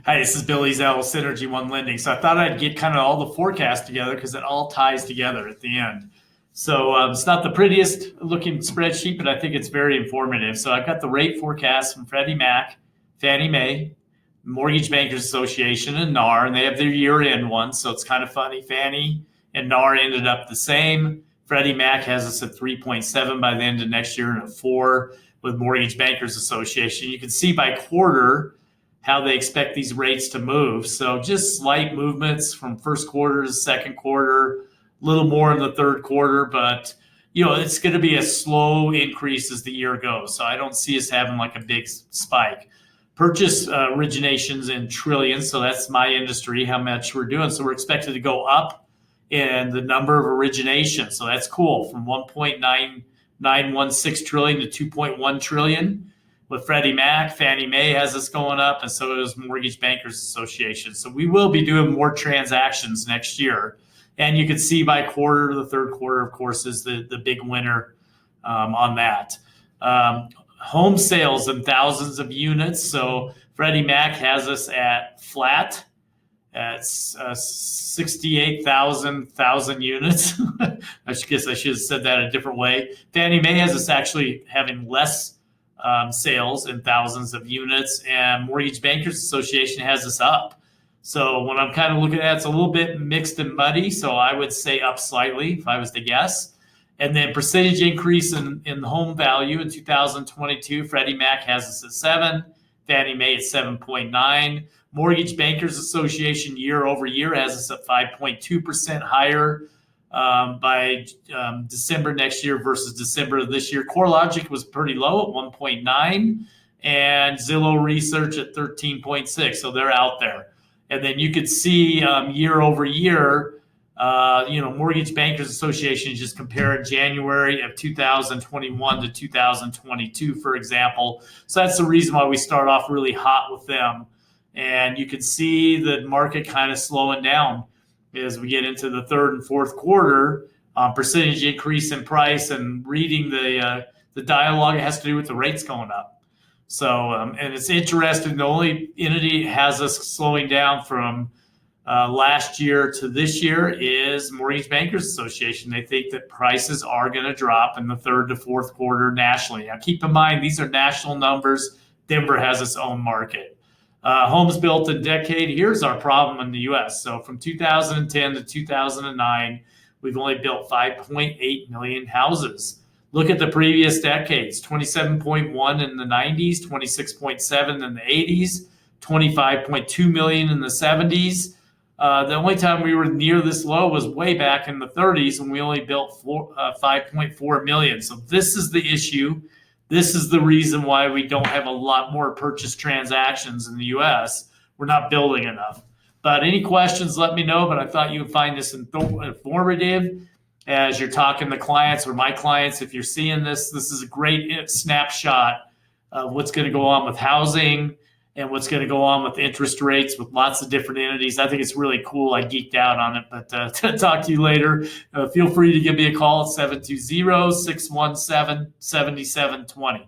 Hi, this is Billy Zell, Synergy One Lending. So I thought I'd get kind of all the forecasts together because it all ties together at the end. So it's not the prettiest looking spreadsheet, but I think it's very informative. So I've got the rate forecast from Freddie Mac, Fannie Mae, Mortgage Bankers Association, and Nar, and they have their year-end one. So it's kind of funny. Fannie and Nar ended up the same. Freddie Mac has us at 3.7 by the end of next year and a 4 with Mortgage Bankers Association. You can see by quarter how they expect these rates to move. So just slight movements from first quarter to second quarter, a little more in the third quarter, but it's going to be a slow increase as the year goes. So I don't see us having like a big spike. Purchase originations in trillions. So that's my industry, how much we're doing. So we're expected to go up in the number of originations. So that's cool, from 1.9916 trillion to 2.1 trillion. With Freddie Mac, Fannie Mae has us going up, and so does Mortgage Bankers Association. So we will be doing more transactions next year. And you can see by quarter, the third quarter, of course, is the big winner on that. Home sales in thousands of units. So Freddie Mac has us at flat at 68,000 units. I guess I should have said that a different way. Fannie Mae has us actually having less sales in thousands of units, and Mortgage Bankers Association has us up. So when I'm kind of looking at it, it's a little bit mixed and muddy. So I would say up slightly if I was to guess. And then percentage increase in home value in 2022, Freddie Mac has us at 7, Fannie Mae at 7.9. Mortgage Bankers Association year over year has us at 5.2% higher by December next year versus December of this year. CoreLogic was pretty low at 1.9 and Zillow Research at 13.6. So they're out there. And then you could see year over year, Mortgage Bankers Association just comparing January of 2021 to 2022, for example. So that's the reason why we start off really hot with them. And you can see the market kind of slowing down as we get into the third and fourth quarter. Percentage increase in price, and reading the dialogue, it has to do with the rates going up. So, and it's interesting, the only entity has us slowing down from last year to this year is Mortgage Bankers Association. They think that prices are going to drop in the third to fourth quarter nationally. Now, keep in mind, these are national numbers. Denver has its own market. Homes built a decade. Here's our problem in the U.S. So from 2010 to 2009, we've only built 5.8 million houses. Look at the previous decades, 27.1 in the 90s, 26.7 in the 80s, 25.2 million in the 70s. The only time we were near this low was way back in the 30s when we only built 5.4 million. So this is the issue. This is the reason why we don't have a lot more purchase transactions in the U.S. We're not building enough. But any questions, let me know. But I thought you would find this informative as you're talking to clients or my clients. If you're seeing this, this is a great snapshot of what's going to go on with housing and what's going to go on with interest rates with lots of different entities. I think it's really cool. I geeked out on it, but talk to you later. Feel free to give me a call at 720-617-7720.